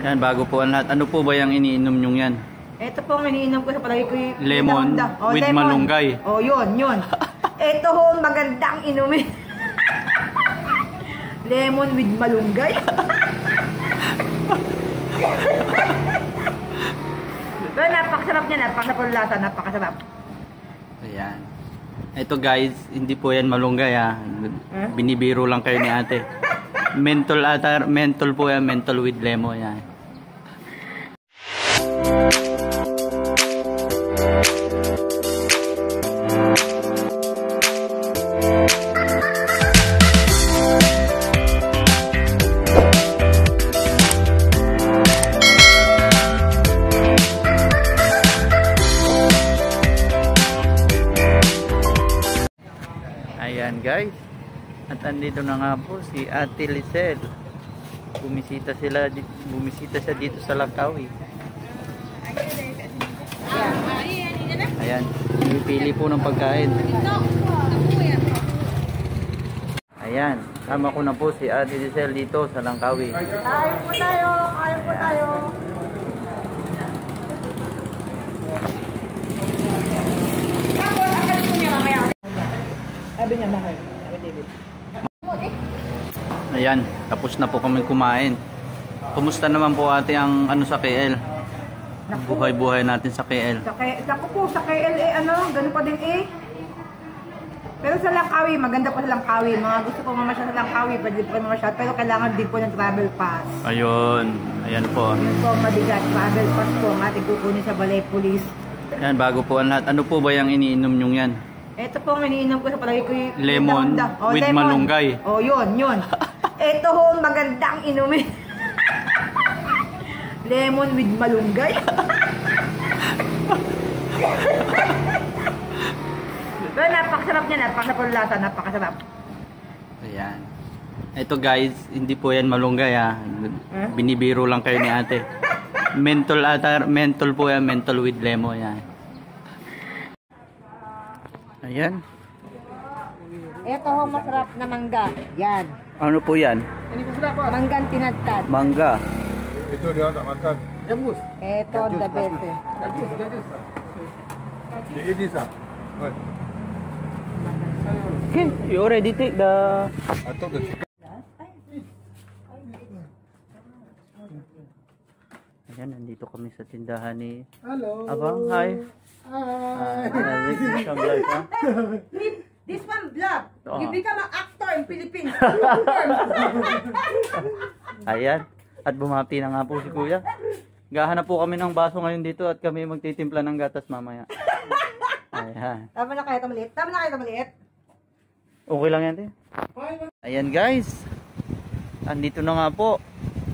Yan, bago po ang lahat. Ano po ba yung iniinom nyong yan? Ito po ang iniinom ko sa palagi ko yung lemon with lemon. Malunggay. Oh, yun. Ito ho, magandang inumin. Lemon with malunggay. Pero napakasarap niya, napakasarap, napakasarap. Ayan. Ito guys, hindi po yan malunggay ha. Binibiro lang kayo ni ate. Menthol po yan, menthol with lemon yan. Ayan guys, at andito na nga po si Ate Lisel. Bumisita siya dito sa Langkawi. Ayan, pili po ng pagkain. Ayan, tama ko na po si Ate Lisel dito sa Langkawi. Kain po tayo, kain po tayo. Sabi niya, mahal. Ayan, tapos na po kami kumain. Kumusta naman po ate ang ano sa KL? Buhay-buhay natin sa KL. Sa KL ganun pa din eh. Pero sa Langkawi, maganda pa sa Langkawi. Mga gusto ko mamasyal sa Langkawi, pwede po mamasyal. Pero kailangan din po ng travel pass. Ayun, ayan po. Yun po, mabigat. Travel pass po ang ating kukunin sa Balay Police. Ayan, bago po ang lahat. Ano po ba yung iniinom nyong yan? Ito po ang iniinom ko sa palagi ko yung lemon with malunggay. Oh, yun. Ito ho, magandang inumin. Lemon with malunggay. Pero napakasarap niya, napakasarap, napakasarap. Ayan. Ito guys, hindi po yan malunggay ha. Binibiro lang kayo ni ate. Menthol po yan, menthol with lemon yan. Ayan. Ito ho, masarap na mangga. Yan. Ano po yan? Manggang tinadtad. Mangga. Ito dia tak makan. Jambus. Ito, the best. Jambus. Ini sah. Okay, you already take the... Atau the chicken. Ayan, nandito kami sa tindahan ni... Hello. Abang, hi. Hi. This one vlog. You become an actor in Philippines. Ayan. At bumati na nga po si kuya. Gahanap po kami ng baso ngayon dito at kami magtitimpla ng gatas mamaya. Ayan. Tama na kayo ito maliit? Tama na kayo ito maliit? Okay lang yan, te. Ayan guys. Andito na nga po.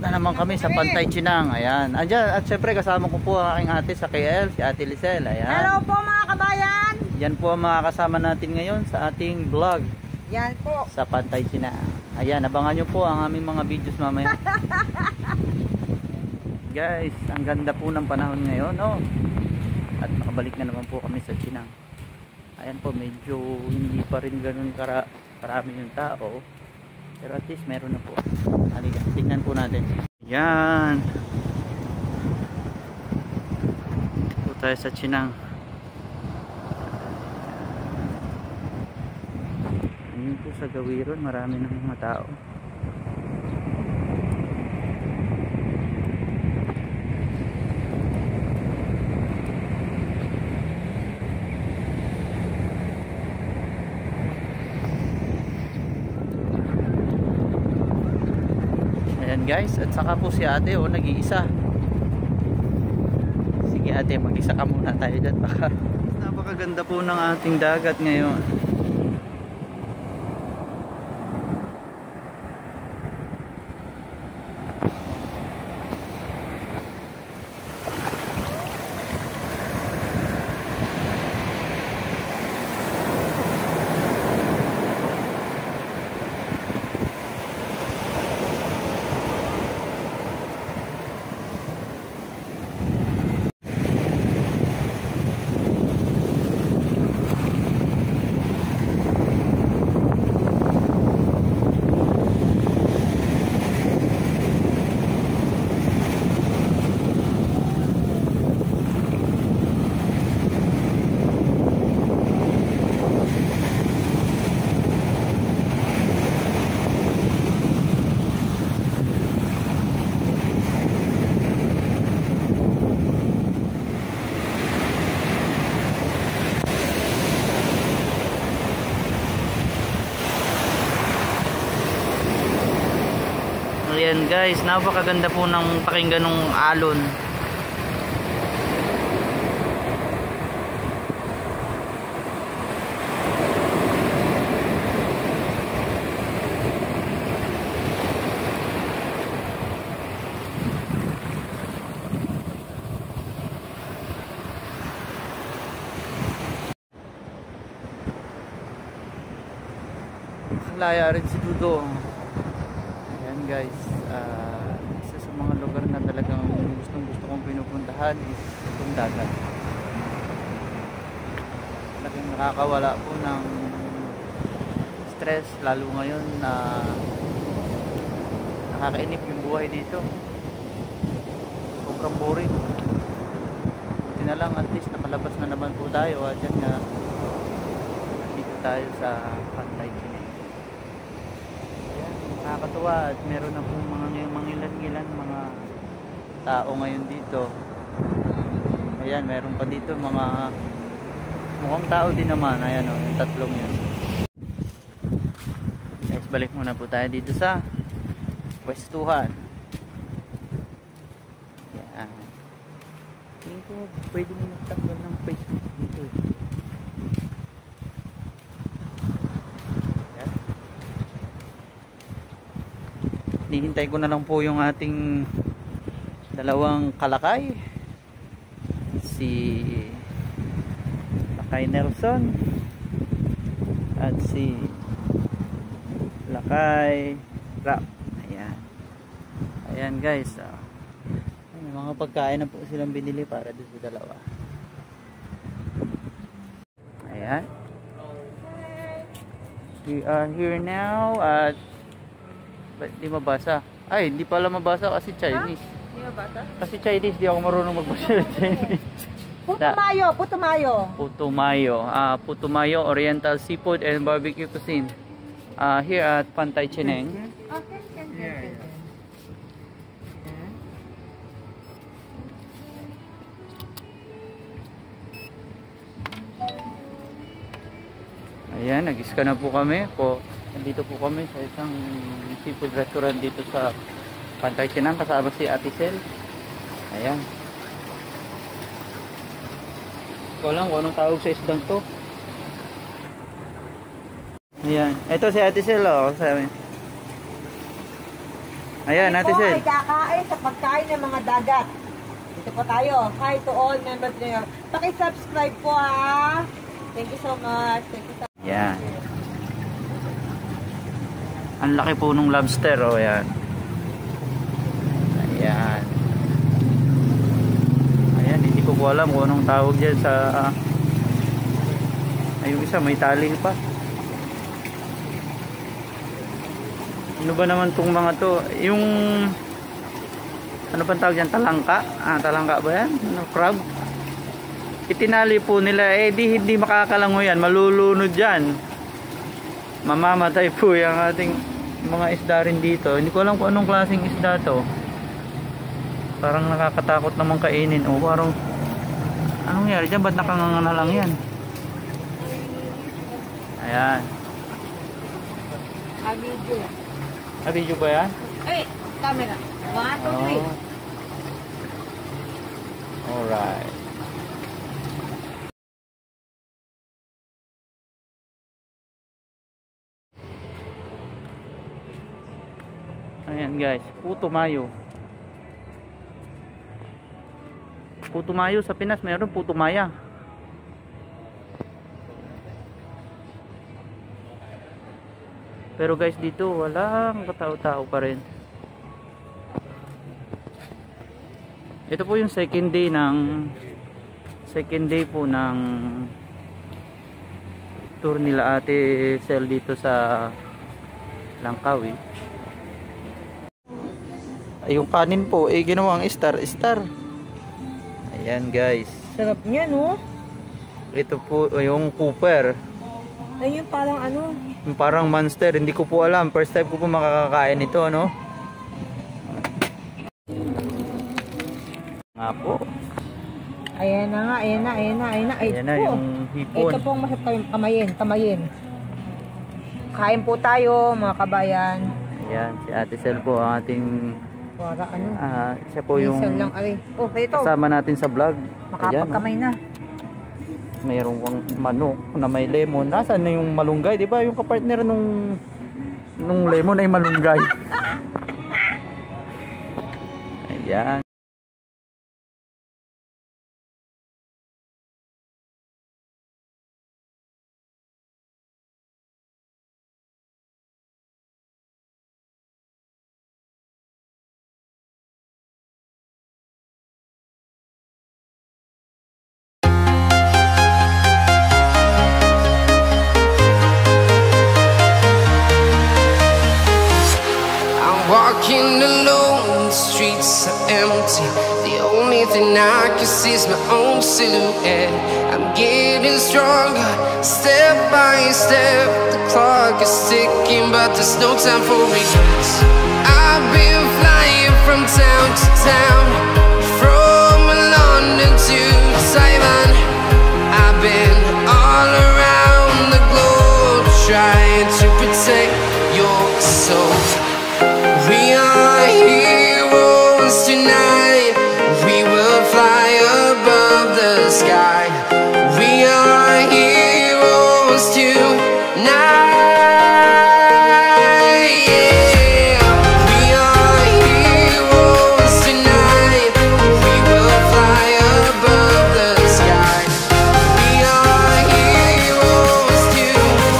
Na naman kami sa Pantay Chinang. Ayan. Andyan. At syempre kasama ko po ang aking ate sa KL, si Ate Lisel. Ayan. Hello po mga kabayan. Yan po ang mga kasama natin ngayon sa ating vlog. Yan po. Sa Pantay Chinang. Ayan, abangan nyo po ang aming mga videos mamaya. Guys, ang ganda po ng panahon ngayon, oh. At makabalik na naman po kami sa Chinang. Ayan po, medyo hindi pa rin ganun karami yung tao. Pero at least meron na po. Halika, tingnan po natin. Ayan. Po tayo sa Chinang. Ayun po sa Gawiron, marami ng mga tao. Ayan guys, at saka po si ate nag-iisa. Sige ate, mag-isa ka muna tayo dyan. Napakaganda po ng ating dagat ngayon. guys, napakaganda po ng pakinggan ng alon. Laya rin si Dudo. Ayan guys, isa sa mga lugar na talagang gustong gusto kong pinupuntahan is itong dagat. Talagang nakakawala po ng stress, lalo ngayon na nakakainip yung buhay dito. Sobrang boring. Buti na lang, at least nakalabas na naman po tayo. At yan nga, dito tayo sa Pantai Chineng. Nakakatuwa at meron na pong mga ilan mga tao ngayon dito. Ayan, meron pa dito mga mukhang tao din naman. Ayan o, yung tatlong yun. Guys, balik muna po tayo dito sa pwestuhan. Ayan. Tingin ko pwede mo magtakbo ng Facebook dito eh. Hihintay ko na lang po yung ating dalawang kalakay, si Lakay Nelson at si Lakay Rap. Ayan guys, may mga pagkain na po silang binili para doon sa dalawa. Ayan, we are here now at ba't di mabasa? Ay, hindi pala mabasa kasi Chinese. Hindi mabasa? Kasi Chinese, di ako marunong magbasa ng Chinese. Putumayo, putumayo. Putumayo. Putumayo Oriental Seafood and Barbecue Cuisine. Here at Pantai Chineng. Okay. Ayan, nag-iska na po kami. Nandito po kami sa isang seafood restaurant dito sa Pantai Chineng, kasama si Ate Sel. Ayan. Ikaw lang kung anong tawag sa isdang to. Ayan. Ito si Ate Sel, oh. Ayan, Ate Sel. Ito ay kakain sa pagkain ng mga dagat. Dito po tayo. Hi to all members nyo. Paki-subscribe po ha. Thank you so much. Thank you so much. Ayan. Ang laki po nung lobster, oh, ayan. Ayan. Ayan, hindi ko po alam kung anong tawag dyan sa ay, yung isa may tali pa. Ano ba naman tong mga to? Yung ano bang tawag dyan? Talangka? Talangka ba yan? Ano, crab? Itinali po nila, di hindi makakalango yan, malulunod yan. Mamamatay po yung ating mga isda rin dito. Hindi ko alam kung anong klaseng isda to. Parang nakakatakot naman kainin. O parang anong nangyari dyan? Ba't nakanganga lang yan? Ayan. Video. Video ba yan? Ay, camera. 1, 2, 3. Alright. Ayan guys, Putumayo. Putumayo sa Pinas, mayroon Putumaya. Pero guys, dito walang katao-tao pa rin. Ito po yung second day po ng tour nila Ate Sel dito sa Langkawi. Yung kanin po ginawang star. Ayan guys. Sarap niya, no? Ito po yung Cooper. Ay, yung parang ano? Yung parang monster. Hindi ko po alam. First time ko po makakakain ito, ano? Nga po. Ayan na nga, ayan na. Ayan na yung hipon. Ito pong masarap kamayin. Kain po tayo, mga kabayan. Yan, si Ate Sel po ang ating Para ano? siya po yung Minsan lang ay. Oh, ito. kasama natin sa vlog. Makapagkamay na. Mayroong kang manok na may lemon. Nasaan na yung malunggay? Di ba yung kapartner nung lemon ay malunggay? Ayan. Walking alone, the streets are empty. The only thing I can see is my own silhouette. I'm getting stronger, step by step. The clock is ticking, but there's no time for regrets. I've been flying from town to town, from London to Taiwan. I've been all around the globe, trying to protect your soul. We are heroes tonight. We will fly above the sky. We are heroes tonight. Yeah. We are heroes tonight. We will fly above the sky. We are heroes tonight.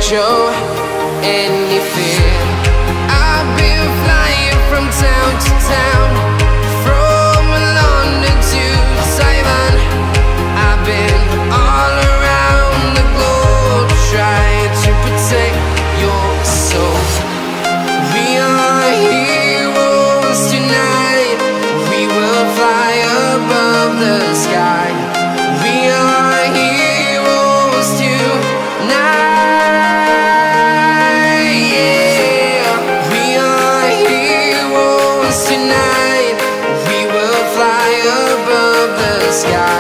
Show any fear. I've been flying from town to town, from London to Taiwan. I've been all around the globe, trying to protect your soul. We are heroes tonight. We will fly above the sky. We are heroes tonight. Tonight, we will fly above the sky.